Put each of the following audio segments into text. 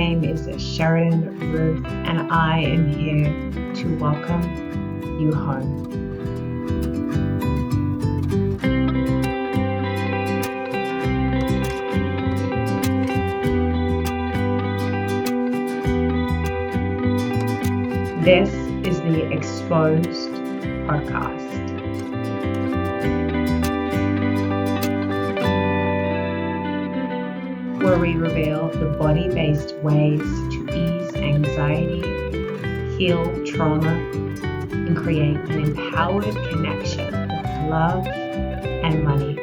name is Sheridan Ruth, and I am here to welcome you home. This is the Exposed podcast. Where we reveal the body-based ways to ease anxiety, heal trauma, and create an empowered connection with love and money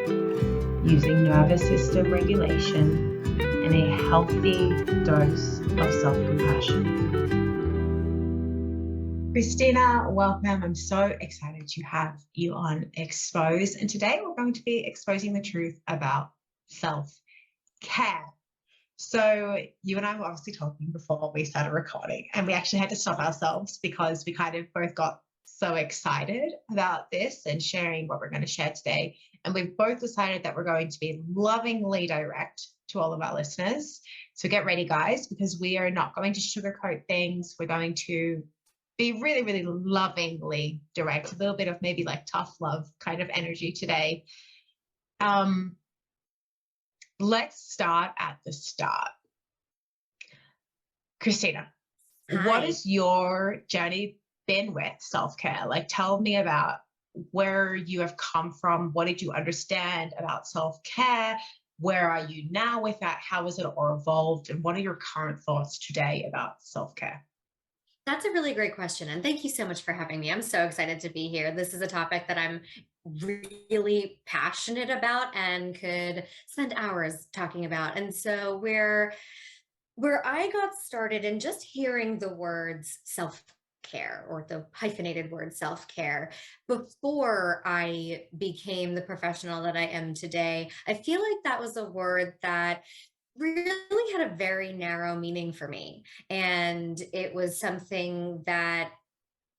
using nervous system regulation and a healthy dose of self-compassion. Christina, welcome. I'm so excited to have you on Exposed. And today we're going to be exposing the truth about self-care. So you and I were obviously talking before we started recording, and we actually had to stop ourselves because we kind of both got so excited about this and sharing what we're going to share today. And we've both decided that we're going to be lovingly direct to all of our listeners. So get ready, guys, because we are not going to sugarcoat things. We're going to be really, really lovingly direct, a little bit of maybe like tough love kind of energy today. Let's start at the start. Christina, Hi. What has your journey been with self-care? Like, tell me about where you have come from. What did you understand about self-care? Where are you now with that? How has it all evolved? And what are your current thoughts today about self-care? That's a really great question. And thank you so much for having me. I'm so excited to be here. This is a topic that I'm really passionate about and could spend hours talking about. And so where I got started in just hearing the words self-care or the hyphenated word self-care before I became the professional that I am today, I feel like that was a word that really had a very narrow meaning for me. And it was something that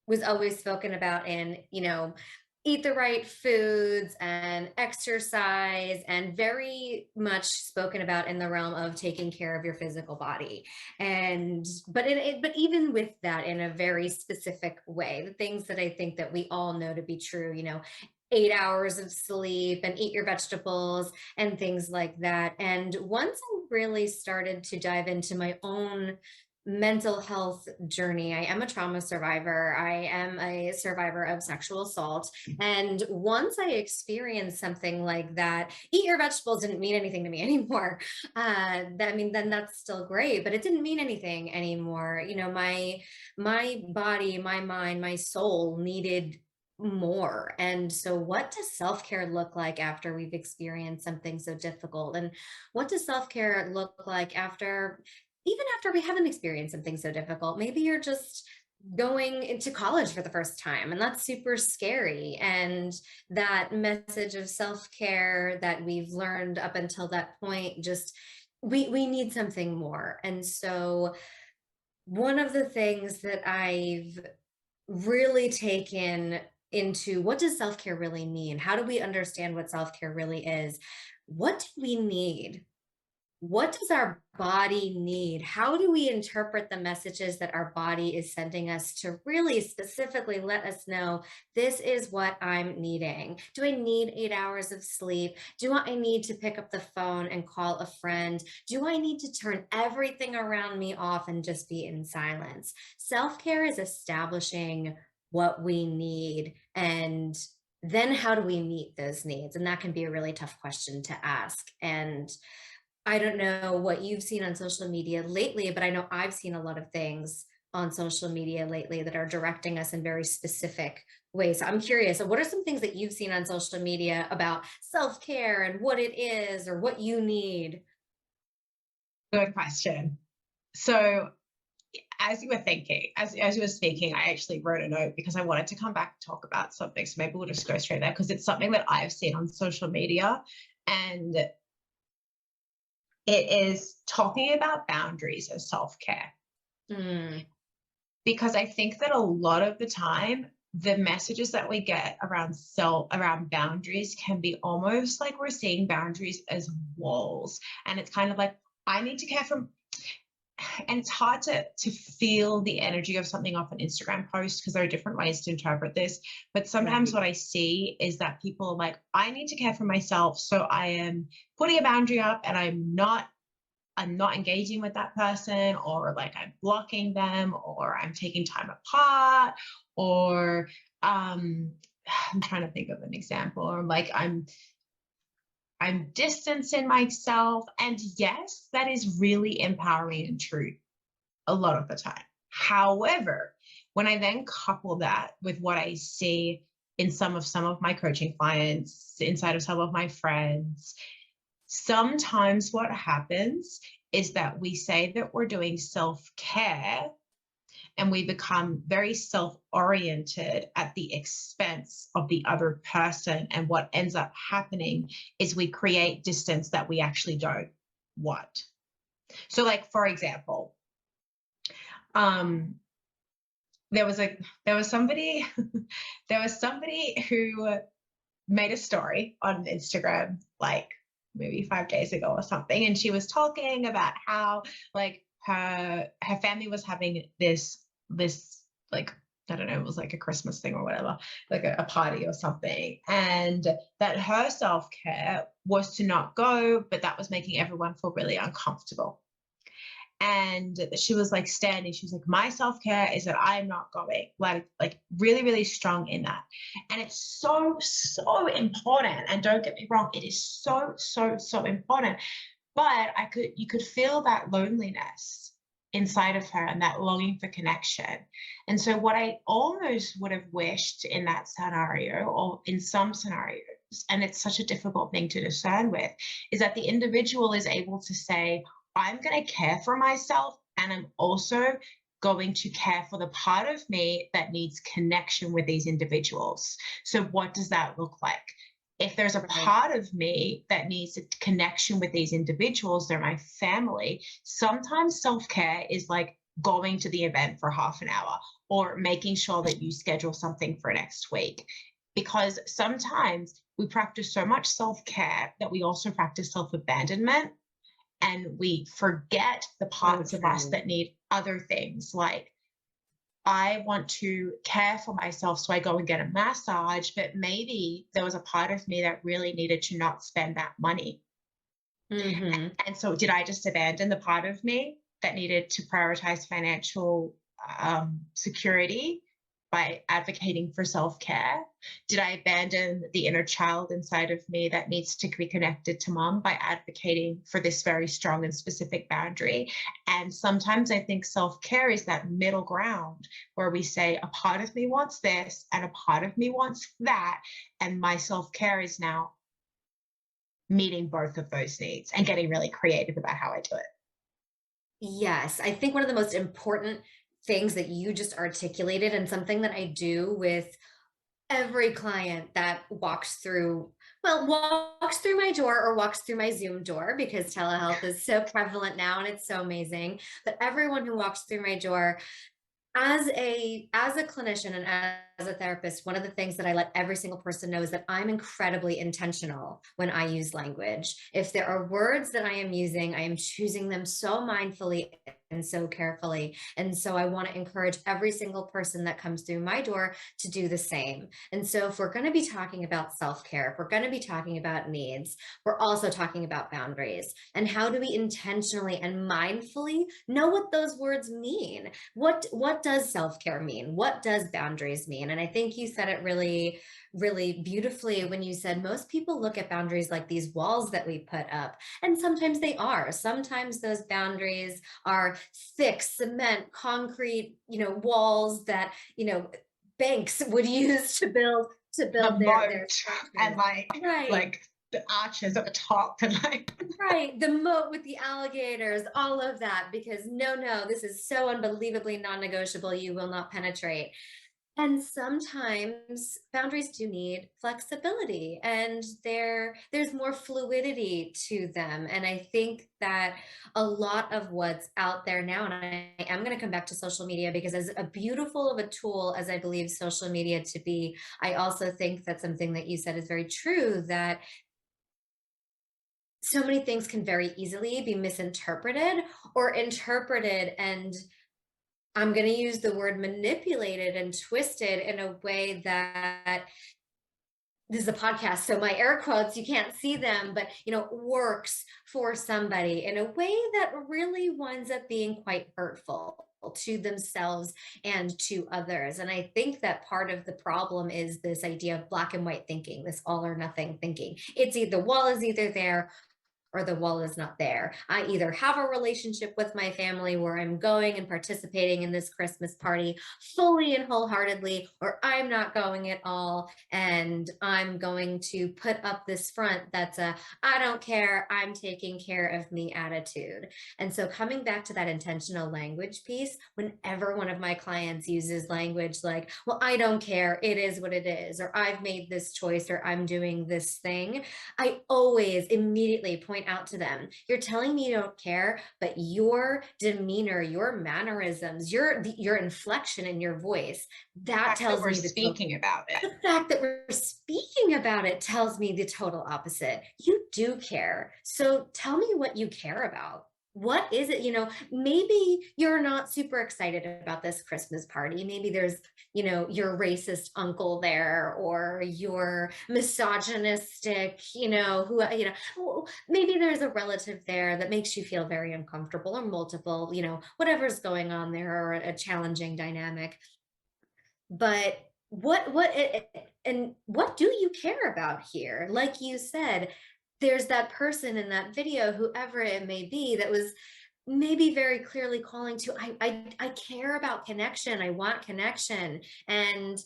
was always spoken about in, eat the right foods and exercise, and very much spoken about in the realm of taking care of your physical body. But even with that, in a very specific way, the things that I think that we all know to be true, 8 hours of sleep and eat your vegetables and things like that. And once I really started to dive into my own mental health journey, I am a trauma survivor. I am a survivor of sexual assault. And once I experienced something like that, eat your vegetables didn't mean anything to me anymore. Then that's still great, but it didn't mean anything anymore. My body, my mind, my soul needed more. And so what does self-care look like after we've experienced something so difficult? And what does self-care look like even after we haven't experienced something so difficult? Maybe you're just going into college for the first time, and that's super scary. And that message of self-care that we've learned up until that point, just we need something more. And so one of the things that I've really taken into, what does self-care really mean? How do we understand what self-care really is? What do we need? What does our body need? How do we interpret the messages that our body is sending us to really specifically let us know, this is what I'm needing? Do I need 8 hours of sleep? Do I need to pick up the phone and call a friend? Do I need to turn everything around me off and just be in silence? Self-care is establishing what we need, and then how do we meet those needs? And that can be a really tough question to ask. And I don't know what you've seen on social media lately, but I know I've seen a lot of things on social media lately that are directing us in very specific ways. So I'm curious, so what are some things that you've seen on social media about self-care and what it is or what you need? Good question. So as you were thinking, as you were speaking, I actually wrote a note because I wanted to come back and talk about something. So maybe we'll just go straight there, because it's something that I've seen on social media, and it is talking about boundaries as self-care. Because I think that a lot of the time, the messages that we get around boundaries can be almost like we're seeing boundaries as walls. And it's kind of like, I need to care for and it's hard to feel the energy of something off an Instagram post because there are different ways to interpret this. But sometimes Right. what I see is that people are like, I need to care for myself. So I am putting a boundary up and I'm not engaging with that person, or like I'm blocking them, or I'm taking time apart, or I'm trying to think of an example, or like I'm distancing myself. And yes, that is really empowering and true a lot of the time. However, when I then couple that with what I see in some of my coaching clients, inside of some of my friends, sometimes what happens is that we say that we're doing self-care and we become very self-oriented at the expense of the other person. And what ends up happening is we create distance that we actually don't want. So like, for example, um, there was somebody there was somebody who made a story on Instagram like maybe 5 days ago or something, and she was talking about how like her family was having this like, I don't know, it was like a Christmas thing or whatever, like a party or something, and that her self-care was to not go, but that was making everyone feel really uncomfortable. And she was like standing, she was like, my self-care is that I'm not going, like really really strong in that. And it's so important, and don't get me wrong, it is so important. But you could feel that loneliness inside of her and that longing for connection. And so what I almost would have wished in that scenario, or in some scenarios, and it's such a difficult thing to discern with, is that the individual is able to say, I'm going to care for myself, and I'm also going to care for the part of me that needs connection with these individuals. So what does that look like? If there's a Right. part of me that needs a connection with these individuals, they're my family. Sometimes self-care is like going to the event for half an hour, or making sure that you schedule something for next week. Because sometimes we practice so much self-care that we also practice self-abandonment, and we forget the parts of us that need other things. Like, I want to care for myself, so I go and get a massage, but maybe there was a part of me that really needed to not spend that money. Mm-hmm. And so did I just abandon the part of me that needed to prioritize financial security by advocating for self-care? Did I abandon the inner child inside of me that needs to be connected to mom by advocating for this very strong and specific boundary? And sometimes I think self-care is that middle ground where we say a part of me wants this and a part of me wants that, and my self-care is now meeting both of those needs and getting really creative about how I do it. Yes, I think one of the most important things that you just articulated, and something that I do with every client that walks through my door or walks through my Zoom door, because telehealth is so prevalent now and it's so amazing. But everyone who walks through my door, as a clinician and as a therapist, one of the things that I let every single person know is that I'm incredibly intentional when I use language. If there are words that I am using, I am choosing them so mindfully and so carefully. And so I want to encourage every single person that comes through my door to do the same. And so if we're going to be talking about self-care, if we're going to be talking about needs, we're also talking about boundaries. And how do we intentionally and mindfully know what those words mean? What does self-care mean? What does boundaries mean? And I think you said it really beautifully when you said most people look at boundaries like these walls that we put up. And sometimes they are. Sometimes those boundaries are thick cement, concrete, walls that, banks would use to build The their moat and structures. like Right. like the arches at the top and like Right, the moat with the alligators, all of that, because no, this is so unbelievably non-negotiable, you will not penetrate. And sometimes boundaries do need flexibility, and there's more fluidity to them. And I think that a lot of what's out there now, and I am going to come back to social media, because as a beautiful of a tool as I believe social media to be, I also think that something that you said is very true, that so many things can very easily be misinterpreted or interpreted, and I'm going to use the word manipulated and twisted in a way that, this is a podcast, so my air quotes, you can't see them, but works for somebody in a way that really winds up being quite hurtful to themselves and to others. And I think that part of the problem is this idea of black and white thinking, this all or nothing thinking. It's either, the wall is either there or the wall is not there. I either have a relationship with my family where I'm going and participating in this Christmas party fully and wholeheartedly, or I'm not going at all. And I'm going to put up this front that's a, I don't care, I'm taking care of me attitude. And so coming back to that intentional language piece, whenever one of my clients uses language like, well, I don't care, it is what it is, or I've made this choice, or I'm doing this thing, I always immediately point out to them, you're telling me you don't care, but your demeanor, your mannerisms, your inflection in your voice, that tells me speaking about it. The fact that we're speaking about it tells me the total opposite. You do care. So tell me what you care about. What is it? Maybe you're not super excited about this Christmas party. Maybe there's, your racist uncle there, or your misogynistic, maybe there's a relative there that makes you feel very uncomfortable, or multiple, whatever's going on there, or a challenging dynamic. But what do you care about here? Like you said, there's that person in that video, whoever it may be, that was maybe very clearly calling to, I care about connection. I want connection. And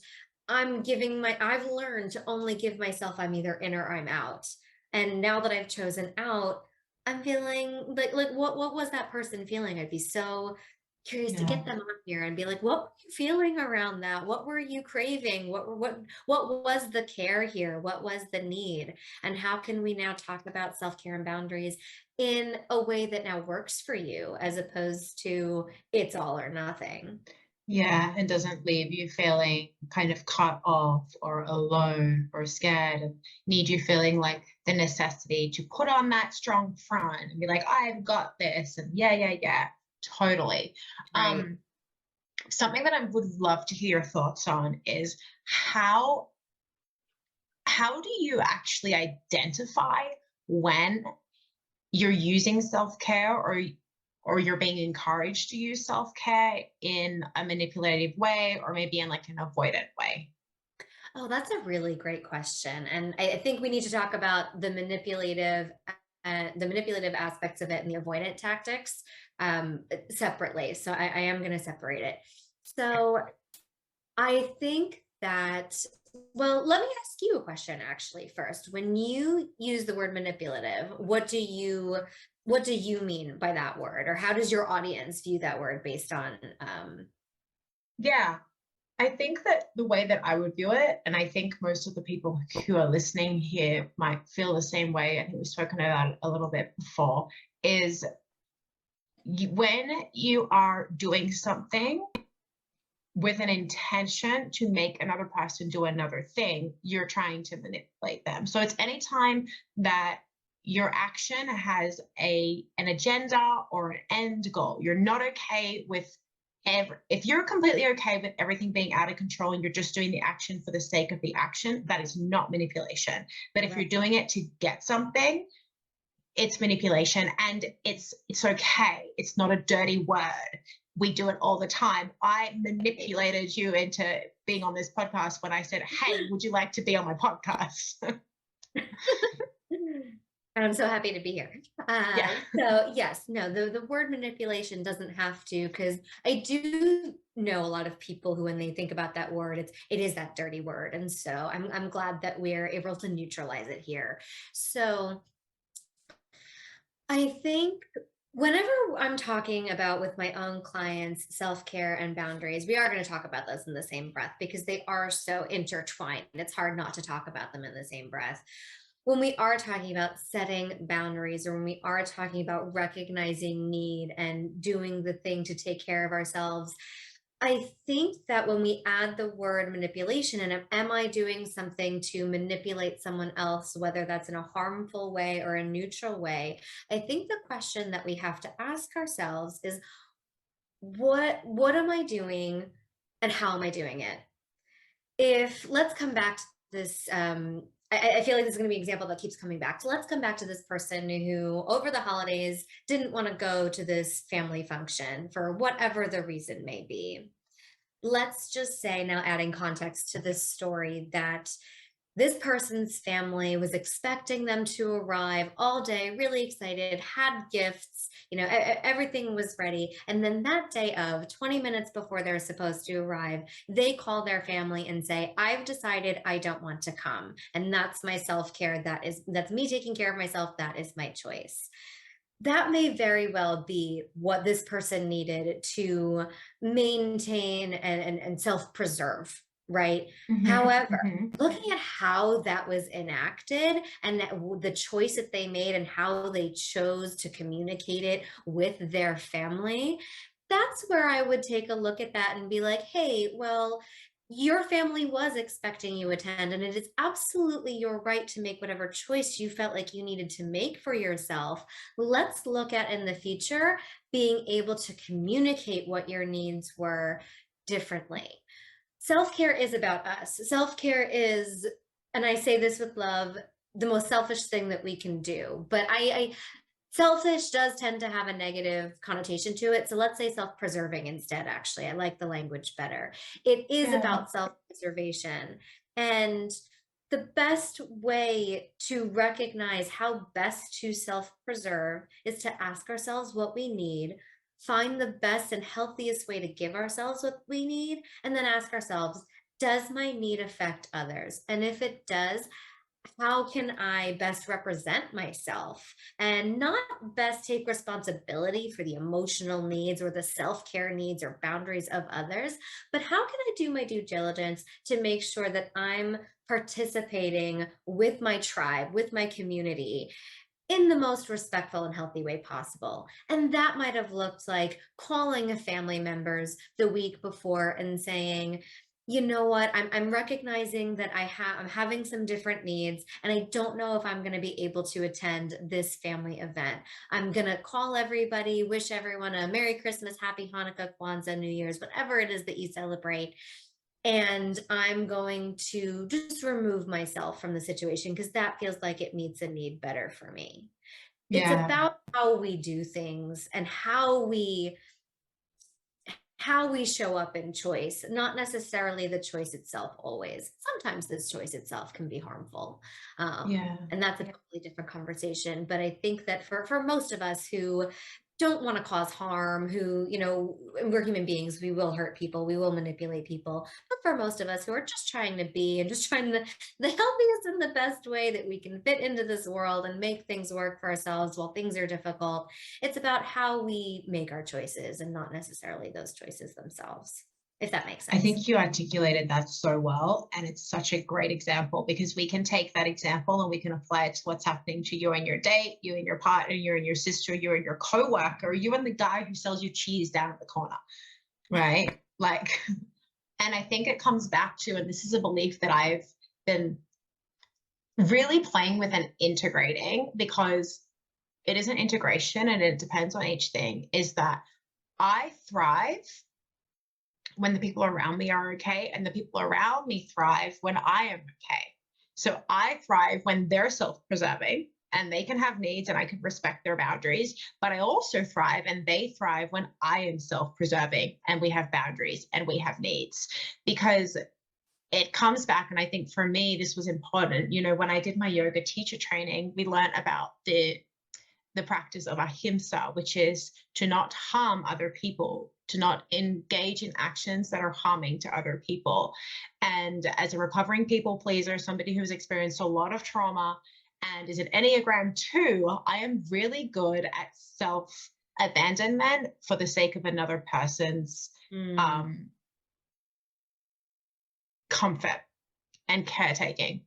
I've learned to only give myself, I'm either in or I'm out. And now that I've chosen out, I'm feeling like what was that person feeling? I'd be so curious to get them on here and be like, what were you feeling around that? What were you craving? What was the care here? What was the need? And how can we now talk about self-care and boundaries in a way that now works for you, as opposed to it's all or nothing? Yeah, and doesn't leave you feeling kind of cut off or alone or scared, and need you feeling like the necessity to put on that strong front and be like, I've got this, and yeah, totally. Right. Something that I would love to hear your thoughts on is how do you actually identify when you're using self-care, or you're being encouraged to use self-care in a manipulative way, or maybe in like an avoidant way? Oh, that's a really great question. And I think we need to talk about the manipulative aspects of it and the avoidant tactics separately. So I am going to separate it. So I think that, well, let me ask you a question actually first. When you use the word manipulative, what do you mean by that word, or how does your audience view that word based on Yeah, I think that the way that I would view it, and I think most of the people who are listening here might feel the same way, I think we've spoken about it a little bit before, is when you are doing something with an intention to make another person do another thing, you're trying to manipulate them. So it's anytime that your action has an agenda or an end goal, you're not okay with if you're completely okay with everything being out of control and you're just doing the action for the sake of the action, that is not manipulation. But if you're doing it to get something, it's manipulation, and it's okay. It's not a dirty word. We do it all the time. I manipulated you into being on this podcast when I said, hey, would you like to be on my podcast? I'm so happy to be here. So yes, no, the word manipulation doesn't have to, because I do know a lot of people who, when they think about that word, it is that dirty word. And so I'm glad that we're able to neutralize it here. So I think whenever I'm talking about with my own clients, self-care and boundaries, we are going to talk about those in the same breath because they are so intertwined. It's hard not to talk about them in the same breath. When we are talking about setting boundaries, or when we are talking about recognizing need and doing the thing to take care of ourselves, I think that when we add the word manipulation, and am I doing something to manipulate someone else, whether that's in a harmful way or a neutral way, I think the question that we have to ask ourselves is, what am I doing and how am I doing it? If let's come back to this, I feel like this is going to be an example that keeps coming back. So let's come back to this person who over the holidays didn't want to go to this family function for whatever the reason may be. Let's just say, now adding context to this story, that this person's family was expecting them to arrive all day, really excited, had gifts, everything was ready. And then that day of 20 minutes before they're supposed to arrive, they call their family and say, I've decided I don't want to come. And that's my self-care. That's me taking care of myself. That is my choice. That may very well be what this person needed to maintain and self-preserve, right? However, looking at how that was enacted and the choice that they made and how they chose to communicate it with their family, that's where I would take a look at that and be like, hey, well, your family was expecting you attend, and it is absolutely your right to make whatever choice you felt like you needed to make for yourself. Let's look at, in the future, being able to communicate what your needs were differently. Self-care is about us. Self-care is, and I say this with love, the most selfish thing that we can do. But selfish does tend to have a negative connotation to it. So let's say self-preserving instead, actually. I like the language better. It is about self-preservation. And the best way to recognize how best to self-preserve is to ask ourselves what we need, find the best and healthiest way to give ourselves what we need, and then ask ourselves, does my need affect others? And if it does, how can I best represent myself and not best take responsibility for the emotional needs or the self-care needs or boundaries of others, but how can I do my due diligence to make sure that I'm participating with my tribe, with my community, in the most respectful and healthy way possible? And that might have looked like calling family members the week before and saying, you know what, I'm recognizing that I'm having some different needs, and I don't know if I'm going to be able to attend this family event. I'm going to call everybody, wish everyone a Merry Christmas, Happy Hanukkah, Kwanzaa, New Year's, whatever it is that you celebrate. And I'm going to just remove myself from the situation because that feels like it meets a need better for me. It's about how we do things and how we show up in choice, not necessarily the choice itself always. Sometimes this choice itself can be harmful. And that's a totally different conversation. But I think that for most of us who don't want to cause harm, who, we're human beings, we will hurt people, we will manipulate people. But for most of us who are just trying to be and just trying the healthiest and the best way that we can fit into this world and make things work for ourselves while things are difficult, it's about how we make our choices and not necessarily those choices themselves, if that makes sense. I think you articulated that so well, and it's such a great example because we can take that example and we can apply it to what's happening to you and your date, you and your partner, you and your sister, you and your coworker, you and the guy who sells you cheese down at the corner, right? Like, and I think it comes back to, and this is a belief that I've been really playing with and integrating, because it is an integration and it depends on each thing, is that I thrive when the people around me are okay, and the people around me thrive when I am okay. So I thrive when they're self-preserving and they can have needs and I can respect their boundaries, but I also thrive and they thrive when I am self-preserving and we have boundaries and we have needs. Because it comes back, and I think for me, this was important. When I did my yoga teacher training, we learned about the practice of ahimsa, which is to not harm other people, to not engage in actions that are harming to other people. And as a recovering people pleaser, somebody who's experienced a lot of trauma and is an Enneagram 2, I am really good at self-abandonment for the sake of another person's comfort and caretaking.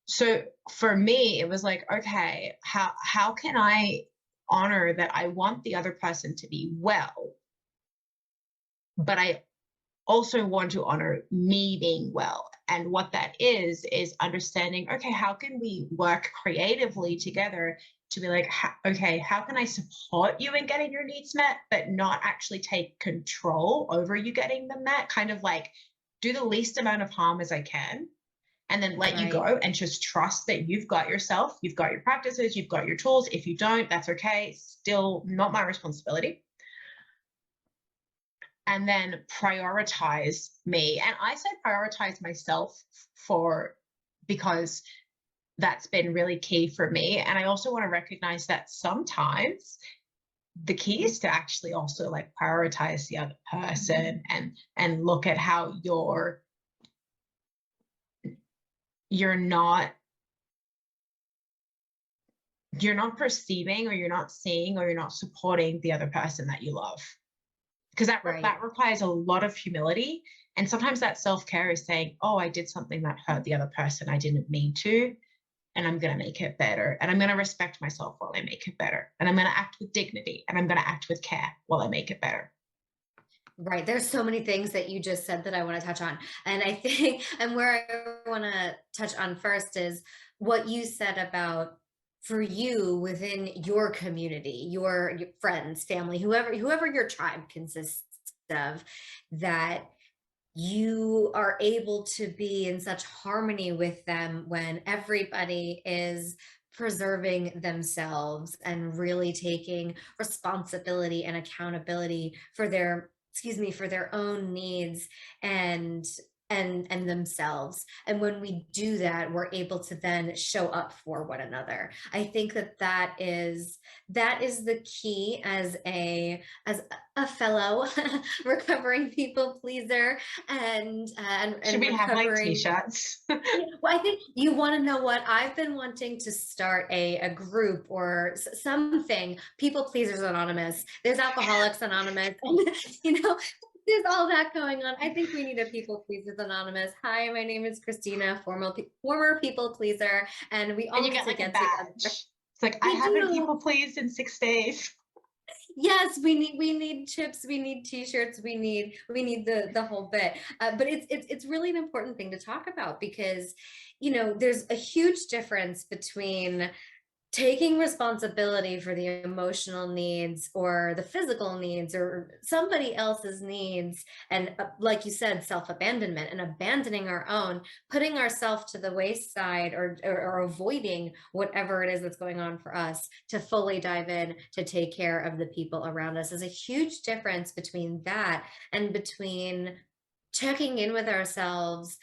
So for me, it was like, okay, how can I honor that I want the other person to be well, but I also want to honor me being well. And what that is understanding, okay, how can we work creatively together to be like, okay, how can I support you in getting your needs met, but not actually take control over you getting them met? Kind of like do the least amount of harm as I can, and then let you Right. go and just trust that you've got yourself, you've got your practices, you've got your tools. If you don't, that's okay. It's still not my responsibility. And then prioritize me. And I say prioritize myself because that's been really key for me. And I also want to recognize that sometimes the key is to actually also like prioritize the other person and look at how you're not perceiving, or you're not seeing, or you're not supporting the other person that you love, because that Right. requires a lot of humility. And sometimes that self-care is saying, oh, I did something that hurt the other person, I didn't mean to, and I'm going to make it better, and I'm going to respect myself while I make it better, and I'm going to act with dignity, and I'm going to act with care while I make it better. Right. There's so many things that you just said that I want to touch on. And I think, and where I want to touch on first is what you said about for you within your community, your friends, family, whoever your tribe consists of, that you are able to be in such harmony with them when everybody is preserving themselves and really taking responsibility and accountability for their, excuse me, for their own needs and and themselves. And when we do that, we're able to then show up for one another. I think that that is the key as a fellow recovering people pleaser Should and we have like recovering. t-shirts? Yeah, well, I think you want to know what I've been wanting to start a group or something. People Pleasers Anonymous. There's Alcoholics Anonymous, and there's all that going on. I think we need a People Pleasers Anonymous. Hi, my name is Christina, former people pleaser, and we all And you need get to like a get together. badge. It's like, I We haven't do. people pleased in 6 days. Yes, we need chips, we need t-shirts, we need the whole bit. But it's really an important thing to talk about because there's a huge difference between taking responsibility for the emotional needs or the physical needs or somebody else's needs, and like you said, self-abandonment and abandoning our own, putting ourselves to the wayside, or avoiding whatever it is that's going on for us to fully dive in to take care of the people around us. Is a huge difference between that and between checking in with ourselves.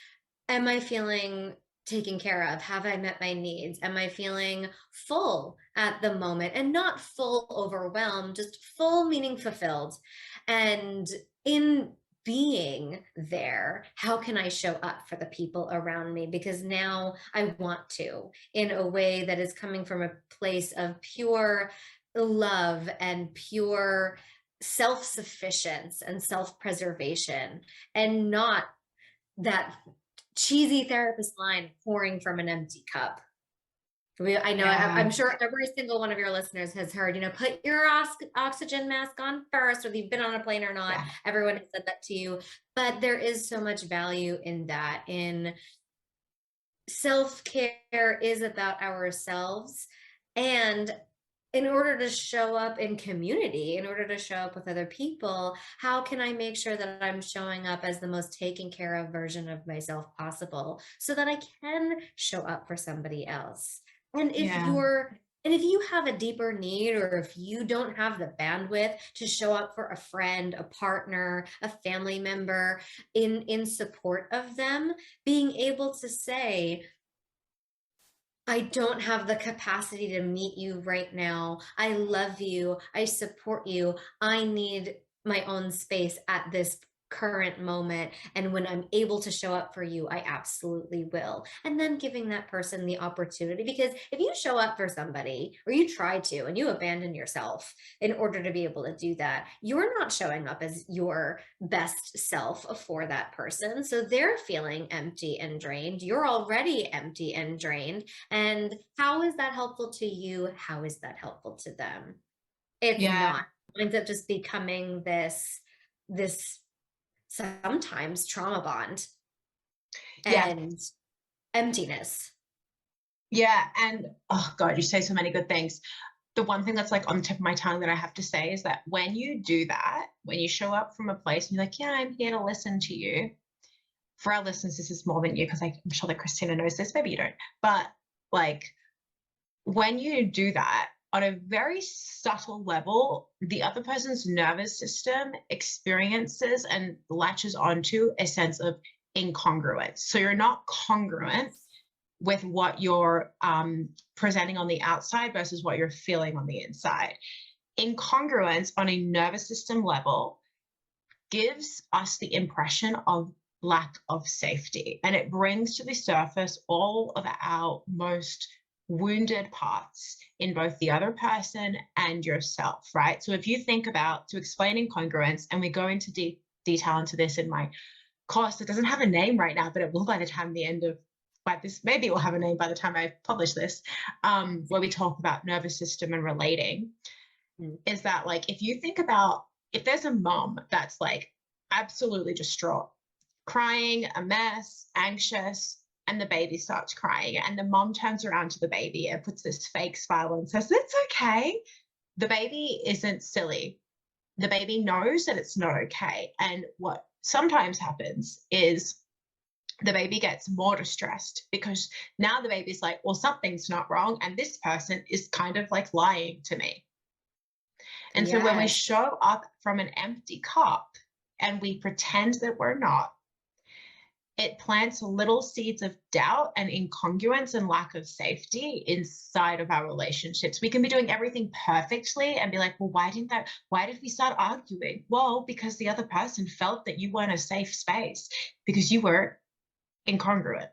Am I feeling taken care of? Have I met my needs? Am I feeling full at the moment? And not full overwhelmed, just full meaning fulfilled. And in being there, how can I show up for the people around me? Because now I want to, in a way that is coming from a place of pure love and pure self-sufficiency and self-preservation, and not that cheesy therapist line, pouring from an empty cup. I know, Yeah. I'm sure every single one of your listeners has heard, put your oxygen mask on first, whether you've been on a plane or not. Yeah. Everyone has said that to you. But there is so much value in that. In self-care is about ourselves. And in order to show up in community, in order to show up with other people, how can I make sure that I'm showing up as the most taken care of version of myself possible so that I can show up for somebody else? And Yeah. if you have a deeper need, or if you don't have the bandwidth to show up for a friend, a partner, a family member in support of them, being able to say, I don't have the capacity to meet you right now. I love you. I support you. I need my own space at this current moment. And when I'm able to show up for you, I absolutely will. And then giving that person the opportunity, because if you show up for somebody, or you try to, and you abandon yourself in order to be able to do that, you're not showing up as your best self for that person. So they're feeling empty and drained. You're already empty and drained. And how is that helpful to you? How is that helpful to them? It's Yeah. not. It ends up just becoming this sometimes trauma bond Yeah. and emptiness. Yeah. And oh God, you say so many good things. The one thing that's like on the tip of my tongue that I have to say is that when you do that, when you show up from a place and you're like, yeah, I'm here to listen to you. For our listeners, this is more than you, because I'm sure that Christina knows this. Maybe you don't. But like when you do that on a very subtle level, the other person's nervous system experiences and latches onto a sense of incongruence. So you're not congruent with what you're presenting on the outside versus what you're feeling on the inside. Incongruence on a nervous system level gives us the impression of lack of safety, and it brings to the surface all of our most wounded parts in both the other person and yourself, right? So if you think about, to explain incongruence, and we go into detail into this in my course, it doesn't have a name right now, but it will by the time the end of, but this maybe it will have a name by the time I publish this, where we talk about nervous system and relating. Is that like, if you think about, if there's a mom that's like absolutely distraught, crying, a mess, anxious, and the baby starts crying, and the mom turns around to the baby and puts this fake smile and says, it's okay. The baby isn't silly. The baby knows that it's not okay. And what sometimes happens is the baby gets more distressed, because now the baby's like, well, something's not wrong, and this person is kind of like lying to me. And so when we Yes. show up from an empty cup and we pretend that we're not, it plants little seeds of doubt and incongruence and lack of safety inside of our relationships. We can be doing everything perfectly and be like, well, why did we start arguing? Well, because the other person felt that you weren't a safe space, because you were incongruent.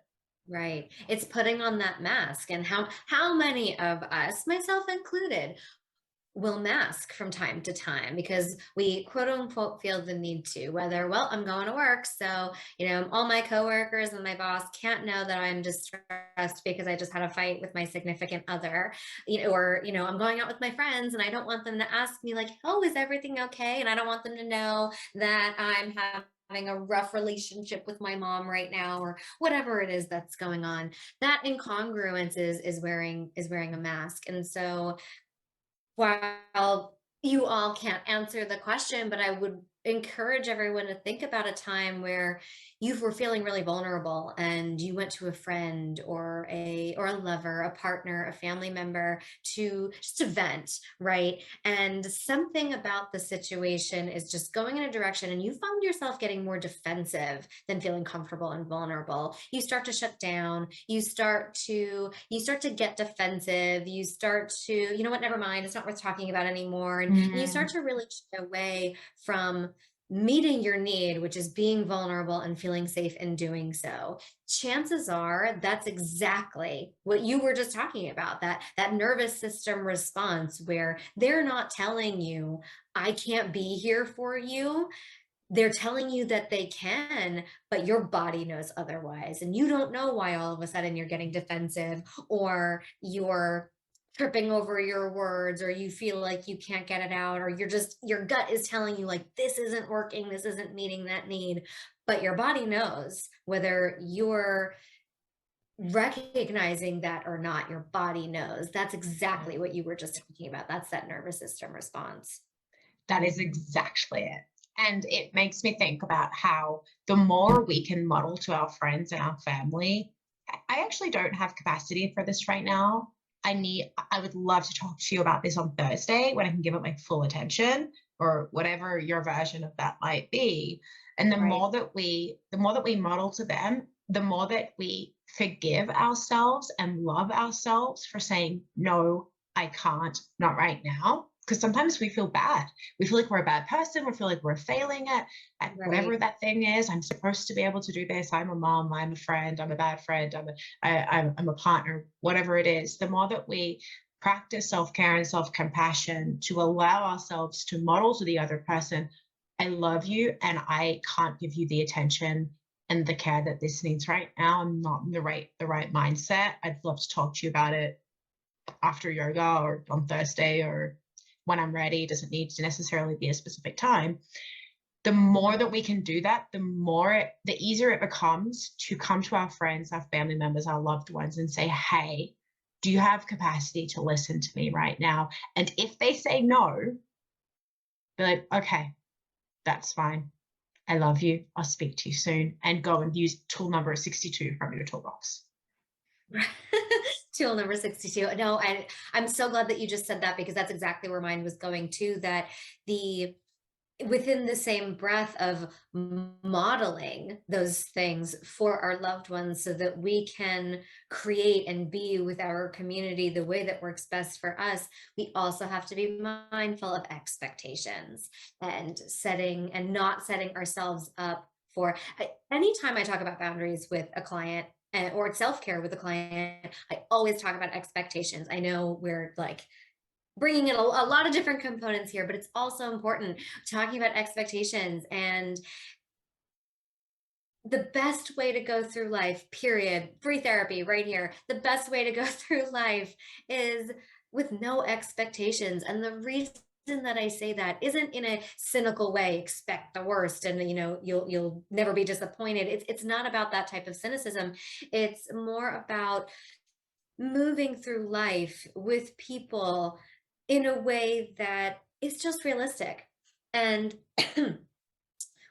Right. It's putting on that mask. And how many of us, myself included, will mask from time to time because we quote unquote feel the need to, whether, well, I'm going to work, so all my coworkers and my boss can't know that I'm distressed because I just had a fight with my significant other, or I'm going out with my friends and I don't want them to ask me like, oh, is everything okay? And I don't want them to know that I'm having a rough relationship with my mom right now, or whatever it is that's going on. That incongruence is wearing a mask. And so while you all can't answer the question, but I would encourage everyone to think about a time where you were feeling really vulnerable and you went to a friend or a lover, a partner, a family member to just to vent, right? And something about the situation is just going in a direction and you found yourself getting more defensive than feeling comfortable and vulnerable. You start to shut down, you start to get defensive, you start to, you know what, never mind, it's not worth talking about anymore. And you start to really shy away from meeting your need, which is being vulnerable and feeling safe in doing so. Chances are that's exactly what you were just talking about, that nervous system response where they're not telling you, I can't be here for you. They're telling you that they can, but your body knows otherwise. And you don't know why all of a sudden you're getting defensive, or you're tripping over your words, or you feel like you can't get it out, or your gut is telling you like, this isn't working, this isn't meeting that need. But your body knows, whether you're recognizing that or not, your body knows. That's exactly what you were just talking about. That's that nervous system response. That is exactly it. And it makes me think about how the more we can model to our friends and our family, I actually don't have capacity for this right now. I would love to talk to you about this on Thursday when I can give it my full attention, or whatever your version of that might be. And Right. the more that we model to them, the more that we forgive ourselves and love ourselves for saying, no, I can't, not right now. Because sometimes we feel bad. We feel like we're a bad person. We feel like we're failing at whatever Right. that thing is. I'm supposed to be able to do this. I'm a mom. I'm a friend. I'm a bad friend. I'm a partner. Whatever it is. The more that we practice self-care and self-compassion to allow ourselves to model to the other person, I love you, and I can't give you the attention and the care that this needs right now. I'm not in the right mindset. I'd love to talk to you about it after yoga or on Thursday or when I'm ready. It doesn't need to necessarily be a specific time. the more that we can do that, the easier it becomes to come to our friends, our family members, our loved ones and say, hey, do you have capacity to listen to me right now? And if they say no, be like, okay, that's fine. I love you. I'll speak to you soon. And go and use tool number 62 from your toolbox. Tool number 62. No, I'm so glad that you just said that, because that's exactly where mine was going too, that the within the same breath of modeling those things for our loved ones so that we can create and be with our community the way that works best for us, we also have to be mindful of expectations and setting and not setting ourselves up for anytime I talk about boundaries with a client or self-care with a client, I always talk about expectations. I know we're like bringing in a lot of different components here, but it's also important talking about expectations. And the best way to go through life, period, free therapy right here. The best way to go through life is with no expectations. And the reason that I say that isn't in a cynical way, expect the worst and you'll never be disappointed. It's not about that type of cynicism. It's more about moving through life with people in a way that is just realistic. And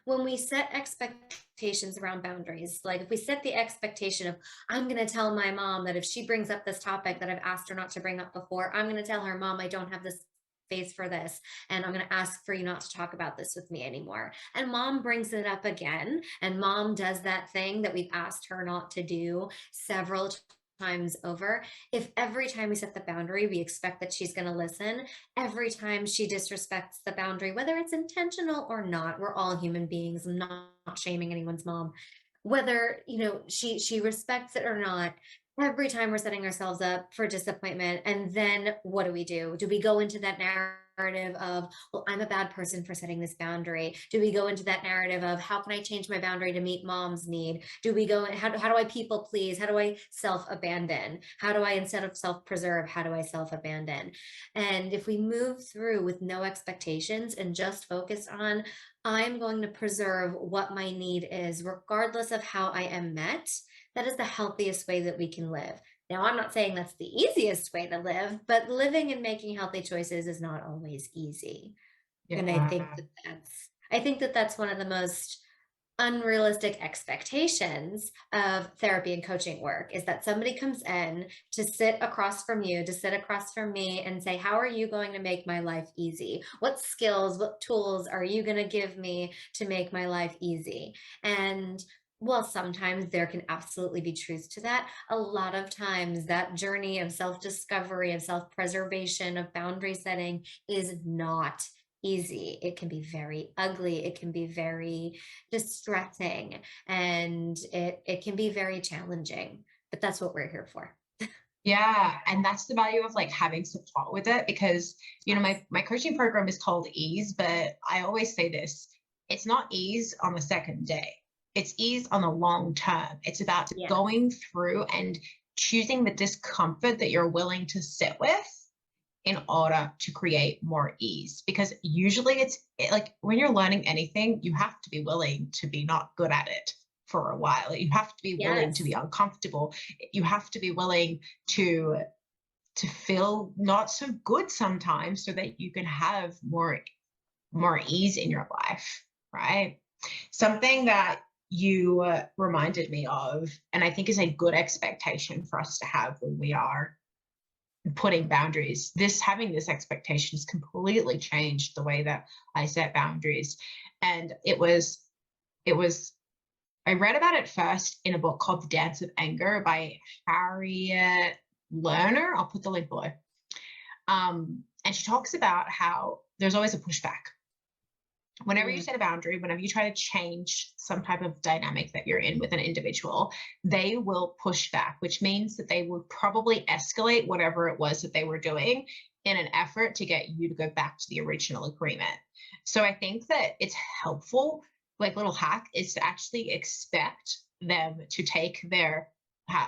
when we set expectations around boundaries, like if we set the expectation of, I'm going to tell my mom that if she brings up this topic that I've asked her not to bring up before, I'm going to tell her, Mom, I don't have this space for this. And I'm going to ask for you not to talk about this with me anymore. And mom brings it up again. And mom does that thing that we've asked her not to do several times over. If every time we set the boundary, we expect that she's going to listen, every time she disrespects the boundary, whether it's intentional or not, we're all human beings. I'm not shaming anyone's mom. Whether, she respects it or not, every time we're setting ourselves up for disappointment. And then what do we do? Do we go into that narrative of, well, I'm a bad person for setting this boundary? Do we go into that narrative of, how can I change my boundary to meet mom's need? Do we go, how do I people please? How do I self-abandon? How do I, instead of self-preserve, how do I self-abandon? And if we move through with no expectations and just focus on, I'm going to preserve what my need is, regardless of how I am met, that is the healthiest way that we can live. Now, I'm not saying that's the easiest way to live, but living and making healthy choices is not always easy. Yeah. And I think that that's one of the most unrealistic expectations of therapy and coaching work, is that somebody comes in to sit across from you, to sit across from me and say, how are you going to make my life easy? What skills, what tools are you going to give me to make my life easy? And well, sometimes there can absolutely be truth to that. A lot of times that journey of self-discovery, of self-preservation, of boundary setting is not easy. It can be very ugly. It can be very distressing, and it can be very challenging, but that's what we're here for. Yeah. And that's the value of like having support with it, because, my coaching program is called Ease, but I always say this, it's not ease on the second day. It's ease on the long term. It's about going through and choosing the discomfort that you're willing to sit with in order to create more ease. Because usually it's like when you're learning anything, you have to be willing to be not good at it for a while. You have to be willing to be uncomfortable. You have to be willing to feel not so good sometimes so that you can have more ease in your life, right? Something that you reminded me of, and I think is a good expectation for us to have when we are putting boundaries. Having this expectation has completely changed the way that I set boundaries. And it was, I read about it first in a book called The Dance of Anger by Harriet Lerner. I'll put the link below. And she talks about how there's always a pushback. Whenever you set a boundary, whenever you try to change some type of dynamic that you're in with an individual, they will push back, which means that they would probably escalate whatever it was that they were doing in an effort to get you to go back to the original agreement. So I think that it's helpful, like little hack is to actually expect them to take their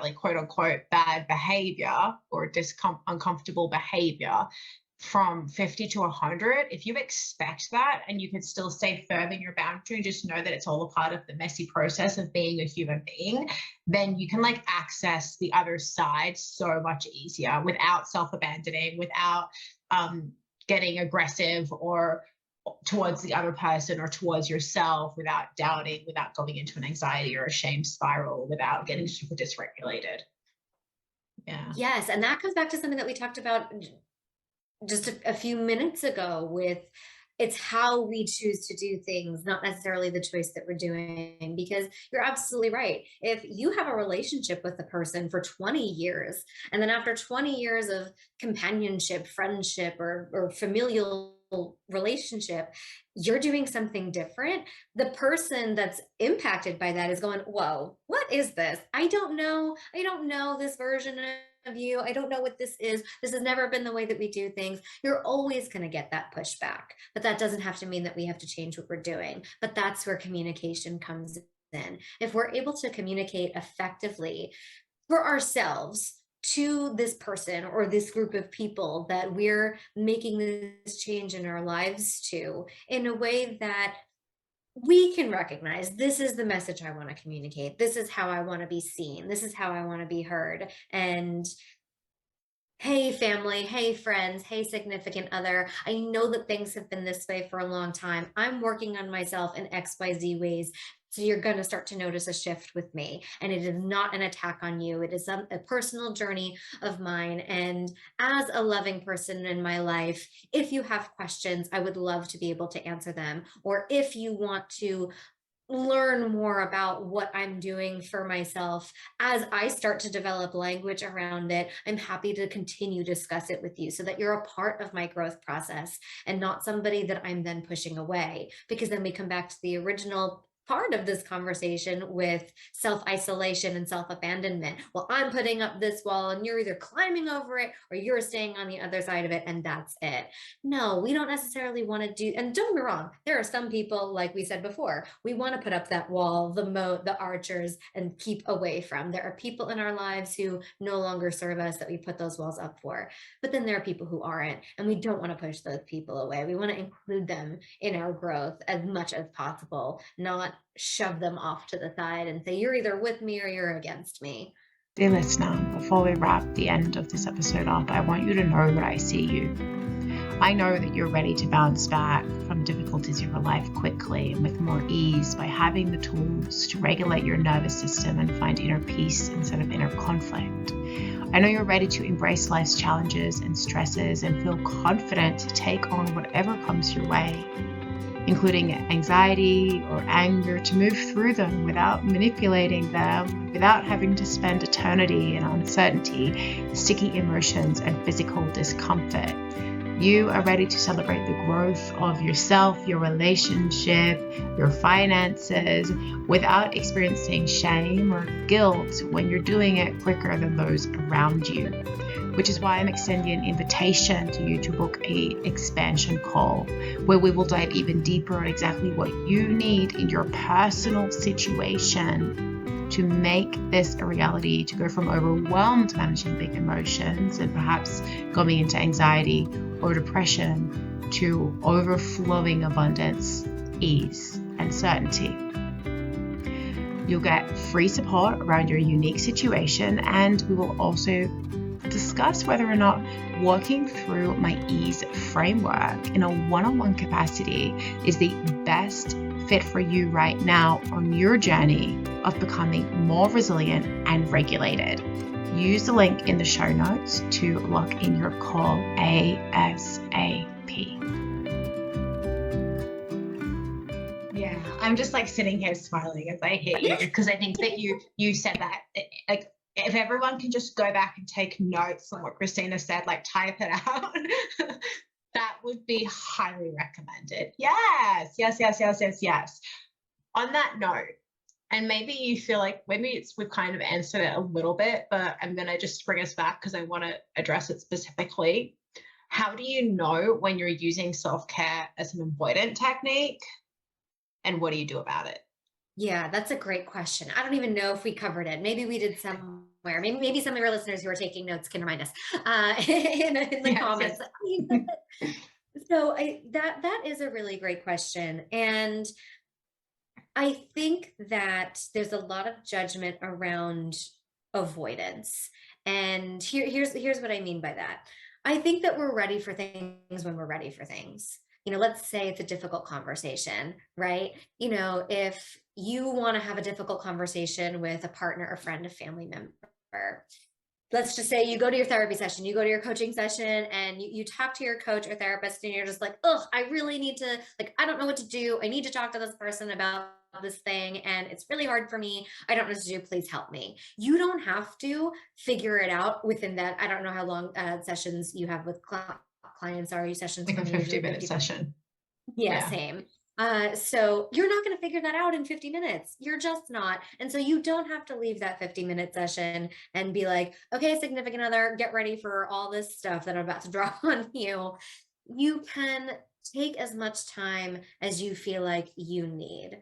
like quote unquote bad behavior or uncomfortable behavior from 50 to 100, if you expect that and you can still stay firm in your boundary and just know that it's all a part of the messy process of being a human being, then you can like access the other side so much easier without self-abandoning, without getting aggressive or towards the other person or towards yourself, without doubting, without going into an anxiety or a shame spiral, without getting super dysregulated. Yeah. Yes, and that comes back to something that we talked about just a few minutes ago with it's how we choose to do things, not necessarily the choice that we're doing. Because you're absolutely right. If you have a relationship with a person for 20 years, and then after 20 years of companionship, friendship, or familial relationship, you're doing something different, the person that's impacted by that is going, whoa, what is this? I don't know this version of you. I don't know what this is. This has never been the way that we do things. You're always going to get that pushback, but that doesn't have to mean that we have to change what we're doing. But that's where communication comes in. If we're able to communicate effectively for ourselves to this person or this group of people that we're making this change in our lives to, in a way that we can recognize this is the message I want to communicate. This is how I want to be seen. This is how I want to be heard. And hey, family, hey, friends, hey, significant other, I know that things have been this way for a long time. I'm working on myself in XYZ ways. So you're going to start to notice a shift with me. And it is not an attack on you. It is a personal journey of mine. And as a loving person in my life, if you have questions, I would love to be able to answer them. Or if you want to learn more about what I'm doing for myself as I start to develop language around it, I'm happy to continue to discuss it with you so that you're a part of my growth process and not somebody that I'm then pushing away. Because then we come back to the original part of this conversation with self-isolation and self-abandonment. Well, I'm putting up this wall and you're either climbing over it or you're staying on the other side of it, and that's it. No, we don't necessarily want to do, and don't get me wrong, there are some people, like we said before, we want to put up that wall, the moat, the archers, and keep away from. There are people in our lives who no longer serve us that we put those walls up for. But then there are people who aren't, and we don't want to push those people away. We want to include them in our growth as much as possible, not shove them off to the side and say, you're either with me or you're against me. Dear listener, before we wrap the end of this episode up, I want you to know that I see you. I know that you're ready to bounce back from difficulties in your life quickly and with more ease by having the tools to regulate your nervous system and find inner peace instead of inner conflict. I know you're ready to embrace life's challenges and stresses and feel confident to take on whatever comes your way, including anxiety or anger, to move through them without manipulating them, without having to spend eternity in uncertainty, sticky emotions, and physical discomfort. You are ready to celebrate the growth of yourself, your relationship, your finances, without experiencing shame or guilt when you're doing it quicker than those around you. Which is why I'm extending an invitation to you to book an expansion call where we will dive even deeper on exactly what you need in your personal situation to make this a reality, to go from overwhelmed managing big emotions and perhaps going into anxiety or depression to overflowing abundance, ease, and certainty. You'll get free support around your unique situation, and we will also discuss whether or not working through my ease framework in a one-on-one capacity is the best fit for you right now on your journey of becoming more resilient and regulated. Use the link in the show notes to lock in your call ASAP. Yeah, I'm just like sitting here smiling as I hear you, because I think that you said that, like, if everyone can just go back and take notes on what Christina said, like type it out, that would be highly recommended. Yes. On that note, and maybe you feel like maybe we've kind of answered it a little bit, but I'm going to just bring us back because I want to address it specifically. How do you know when you're using self-care as an avoidant technique, and what do you do about it? Yeah, that's a great question. I don't even know if we covered it. Maybe we did somewhere. Maybe some of your listeners who are taking notes can remind us in the Yes, comments. yes. So that is a really great question. And I think that there's a lot of judgment around avoidance. And here's what I mean by that. I think that we're ready for things when we're ready for things. Let's say it's a difficult conversation, right? If you want to have a difficult conversation with a partner, a friend, a family member, let's just say you go to your therapy session, you go to your coaching session, and you talk to your coach or therapist, and you're just like, oh, I really need to, like, I don't know what to do. I need to talk to this person about this thing, and it's really hard for me. I don't know what to do. Please help me. You don't have to figure it out within that. I don't know how long sessions you have with clients. Are you sessions Like for a me usually 50-minute 50? session. Yeah, Yeah. same. So you're not going to figure that out in 50 minutes. You're just not. And so you don't have to leave that 50-minute session and be like, okay, significant other, get ready for all this stuff that I'm about to drop on you. You can take as much time as you feel like you need.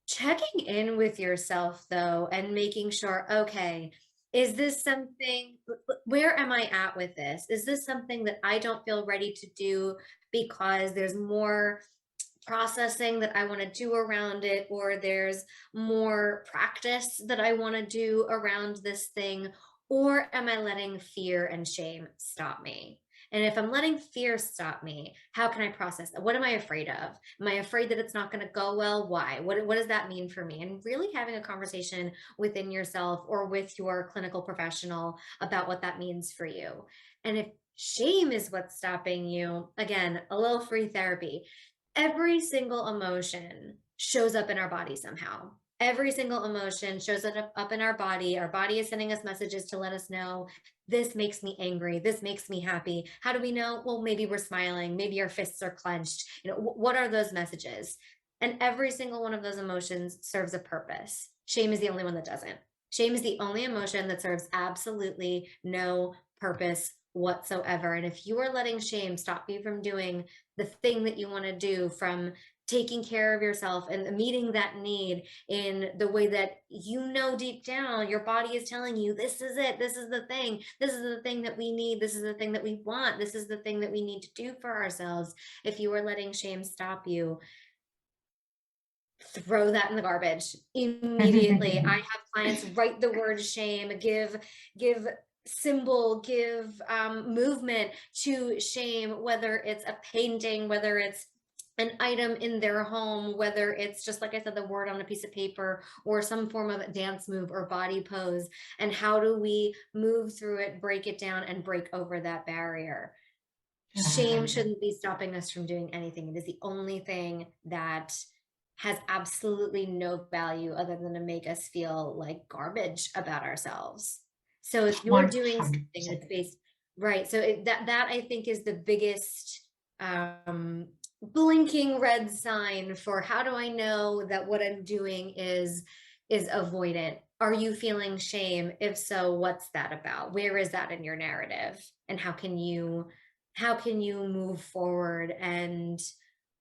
Checking in with yourself though, and making sure, okay, is this something, where am I at with this? Is this something that I don't feel ready to do because there's more processing that I want to do around it, or there's more practice that I want to do around this thing? Or am I letting fear and shame stop me? And if I'm letting fear stop me, how can I process that? What am I afraid of? Am I afraid that it's not going to go well? Why? What does that mean for me? And really having a conversation within yourself or with your clinical professional about what that means for you. And if shame is what's stopping you, again, a little free therapy. Every single emotion shows up in our body somehow. Every single emotion shows up in our body. Our body is sending us messages to let us know this makes me angry. This makes me happy. How do we know? Well, maybe we're smiling. Maybe our fists are clenched. What are those messages? And every single one of those emotions serves a purpose. Shame is the only one that doesn't. Shame is the only emotion that serves absolutely no purpose whatsoever. And if you are letting shame stop you from doing the thing that you want to do, from taking care of yourself and meeting that need in the way that deep down your body is telling you, this is it, this is the thing, this is the thing that we need, this is the thing that we want, this is the thing that we need to do for ourselves. If you are letting shame stop you, throw that in the garbage immediately. I have clients write the word shame, give symbol, give movement to shame, whether it's a painting, whether it's an item in their home, whether it's just, like I said, the word on a piece of paper, or some form of dance move or body pose. And how do we move through it, break it down, and break over that barrier? Shame shouldn't be stopping us from doing anything. It is the only thing that has absolutely no value other than to make us feel like garbage about ourselves. So if you're doing something 100%. that's based, right. So that I think is the biggest blinking red sign for, how do I know that what I'm doing is avoidant? Are you feeling shame? If so, what's that about? Where is that in your narrative? And how can you move forward and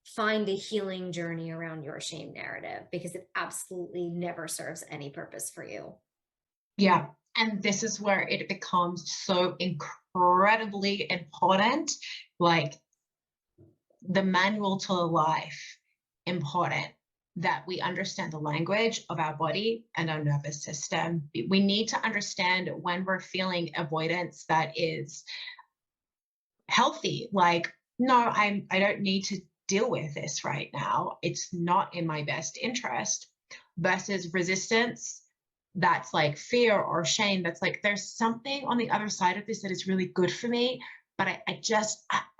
find a healing journey around your shame narrative? Because it absolutely never serves any purpose for you. Yeah. And this is where it becomes so incredibly important, like the manual to life, important that we understand the language of our body and our nervous system. We need to understand when we're feeling avoidance that is healthy, like, no, I don't need to deal with this right now, it's not in my best interest, versus resistance that's like fear or shame, that's like, there's something on the other side of this that is really good for me, but I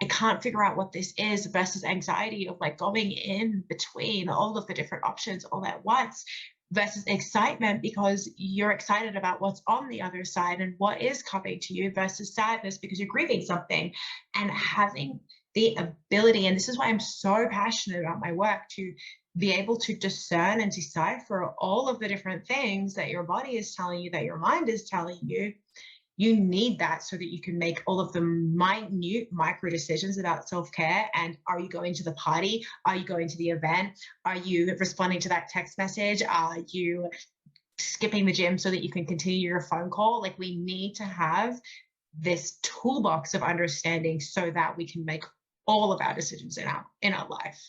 can't figure out what this is, versus anxiety of like going in between all of the different options all at once, versus excitement because you're excited about what's on the other side and what is coming to you, versus sadness because you're grieving something. And having the ability, and this is why I'm so passionate about my work, to be able to discern and decipher all of the different things that your body is telling you, that your mind is telling you, You need that so that you can make all of the minute micro decisions about self-care. And are you going to the party? Are you going to the event? Are you responding to that text message? Are you skipping the gym so that you can continue your phone call? Like, we need to have this toolbox of understanding so that we can make all of our decisions in our life.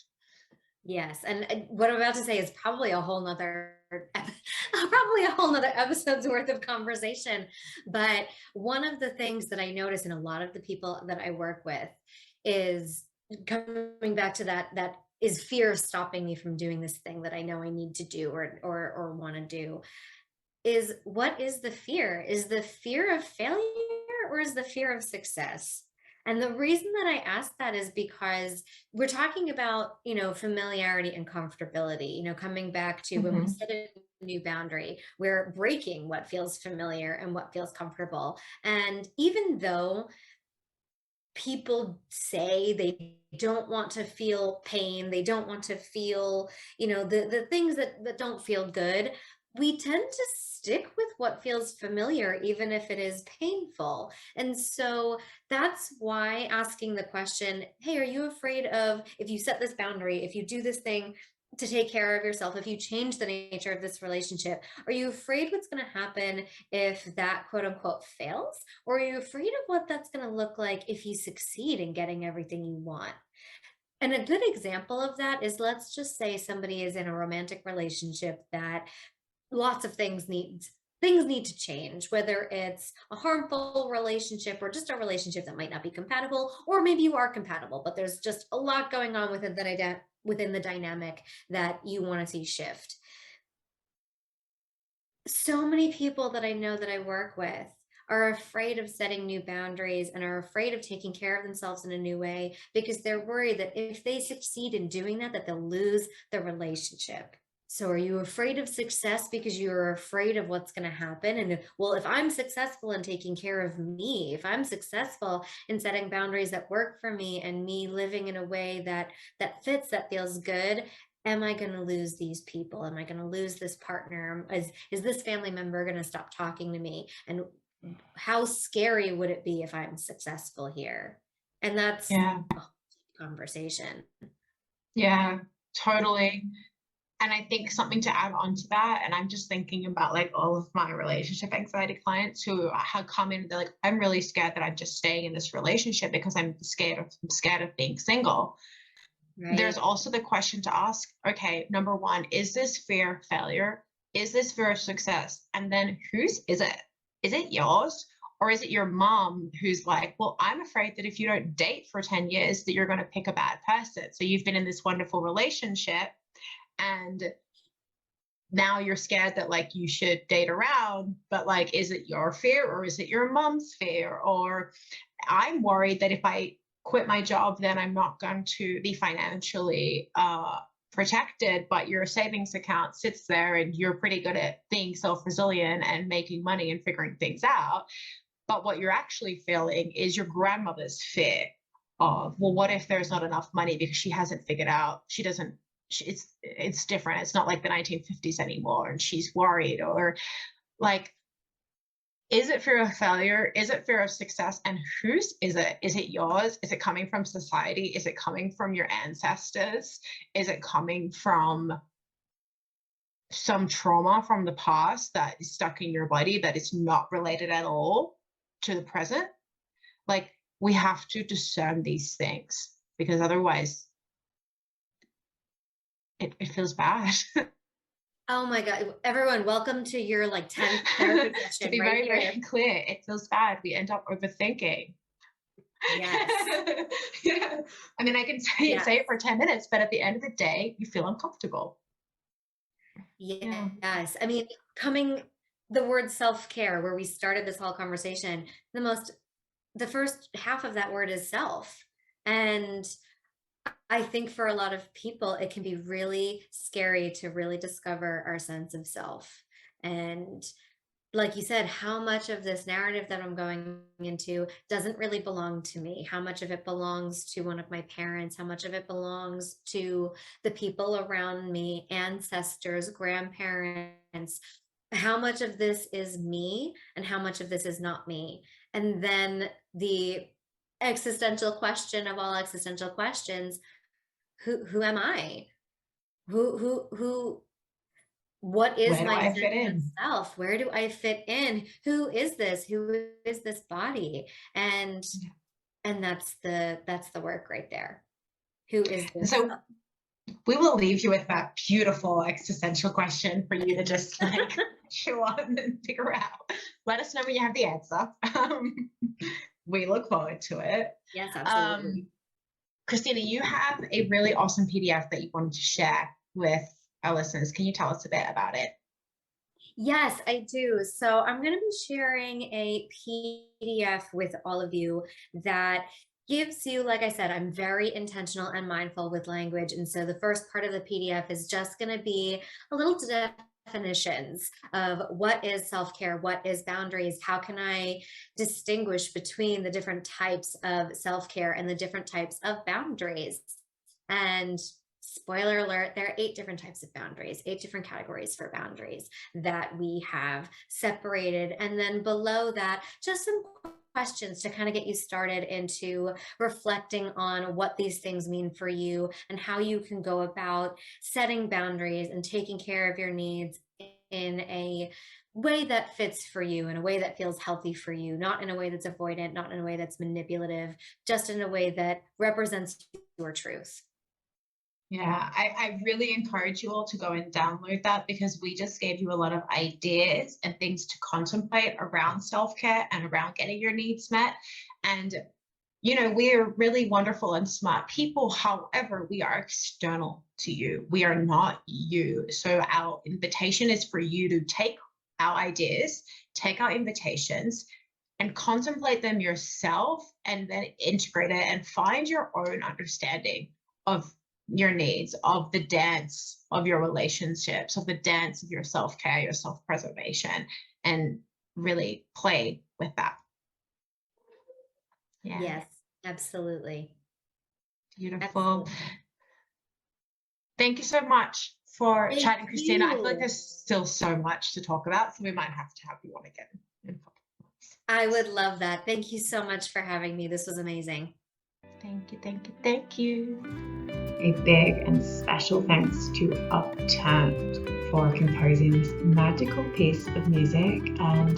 Yes, and what I'm about to say is probably a whole nother probably a whole nother episode's worth of conversation. But one of the things that I notice in a lot of the people that I work with is coming back to that is fear of stopping me from doing this thing that I know I need to do or want to do. Is what is the fear? Is the fear of failure or is the fear of success? And the reason that I ask that is because we're talking about, familiarity and comfortability, coming back to when we Mm-hmm. set a new boundary, we're breaking what feels familiar and what feels comfortable. And even though people say they don't want to feel pain, they don't want to feel, the things that don't feel good, we tend to stick with what feels familiar, even if it is painful. And so that's why asking the question, hey, are you afraid of, if you set this boundary, if you do this thing to take care of yourself, if you change the nature of this relationship, are you afraid what's going to happen if that quote unquote fails? Or are you afraid of what that's going to look like if you succeed in getting everything you want? And a good example of that is, let's just say somebody is in a romantic relationship that lots of things need to change, whether it's a harmful relationship or just a relationship that might not be compatible, or maybe you are compatible, but there's just a lot going on within the dynamic that you want to see shift. So many people that I know that I work with are afraid of setting new boundaries and are afraid of taking care of themselves in a new way because they're worried that if they succeed in doing that, that they'll lose the relationship. So are you afraid of success because you're afraid of what's going to happen? And well, if I'm successful in taking care of me, if I'm successful in setting boundaries that work for me and me living in a way that fits, that feels good, am I going to lose these people? Am I going to lose this partner? Is this family member going to stop talking to me? And how scary would it be if I'm successful here? And that's Yeah. a whole conversation. Yeah, totally. And I think something to add on to that, and I'm just thinking about like all of my relationship anxiety clients who have come in, they're like, I'm really scared that I'm just staying in this relationship because I'm scared of being single. There's Right. also the question to ask, okay, number one, is this fear of failure? Is this fear of success? And then whose is it? Is it yours? Or is it your mom who's like, well, I'm afraid that if you don't date for 10 years, that you're going to pick a bad person. So you've been in this wonderful relationship and now you're scared that like you should date around, but like, is it your fear or is it your mom's fear? Or I'm worried that if I quit my job, then I'm not going to be financially protected, but your savings account sits there and you're pretty good at being self-resilient and making money and figuring things out. But what you're actually feeling is your grandmother's fear of, well, what if there's not enough money because she hasn't figured out, she doesn't, it's different. It's not like the 1950s anymore and she's worried. Or like, is it fear of failure? Is it fear of success? And whose is it? Is it yours? Is it coming from society? Is it coming from your ancestors? Is it coming from some trauma from the past that is stuck in your body that is not related at all to the present? Like, we have to discern these things because otherwise it feels bad. Oh my God. Everyone, welcome to your like 10th therapy To session be right very, here. very clear, it feels bad. We end up overthinking. Yes. Yeah. I mean, I can Yes. say it for 10 minutes, but at the end of the day, you feel uncomfortable. Yeah. Yes. I mean, coming the word self-care, where we started this whole conversation, the first half of that word is self. And I think for a lot of people, it can be really scary to really discover our sense of self. And like you said, how much of this narrative that I'm going into doesn't really belong to me? How much of it belongs to one of my parents? How much of it belongs to the people around me, ancestors, grandparents? how much of this is me and how much of this is not me? And then the existential question of all existential questions, who am I? Who what is Where do my I sense fit of in? self? Where do I fit in? Who is this? Who is this body? And that's the work right there. Who is And this? so we will leave you with that beautiful existential question for you to just like chew on and figure out. Let us know when you have the answer. We look forward to it. Yes, Um, absolutely. Christina, you have a really awesome PDF that you wanted to share with our listeners. Can you tell us a bit about it? Yes, I do. So I'm going to be sharing a PDF with all of you that gives you, like I said, I'm very intentional and mindful with language. And so the first part of the PDF is just going to be a little definitions of what is self-care, what is boundaries, how can I distinguish between the different types of self-care and the different types of boundaries. And spoiler alert, there are 8 different types of boundaries, 8 different categories for boundaries that we have separated. And then below that, just some questions to kind of get you started into reflecting on what these things mean for you and how you can go about setting boundaries and taking care of your needs in a way that fits for you, in a way that feels healthy for you, not in a way that's avoidant, not in a way that's manipulative, just in a way that represents your truth. Yeah, I really encourage you all to go and download that because we just gave you a lot of ideas and things to contemplate around self-care and around getting your needs met. And, you know, we're really wonderful and smart people. However, we are external to you. We are not you. So our invitation is for you to take our ideas, take our invitations, and contemplate them yourself and then integrate it and find your own understanding of your needs, of the dance of your relationships, of the dance of your self-care, your self-preservation, and really play with that. Yeah, Yes, absolutely. beautiful. Absolutely. Thank you so much for Thank chatting, Christina. I feel like you. there's still so much to talk about, so we might have to have you on again in a couple of months. I would love that. Thank you so much for having me. This was amazing. Thank you, thank you, thank you. A big and special thanks to Upturned for composing this magical piece of music and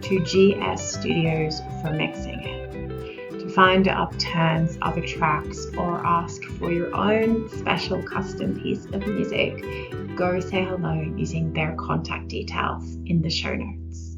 to GS Studios for mixing it. To find Upturned's other tracks or ask for your own special custom piece of music, go say hello using their contact details in the show notes.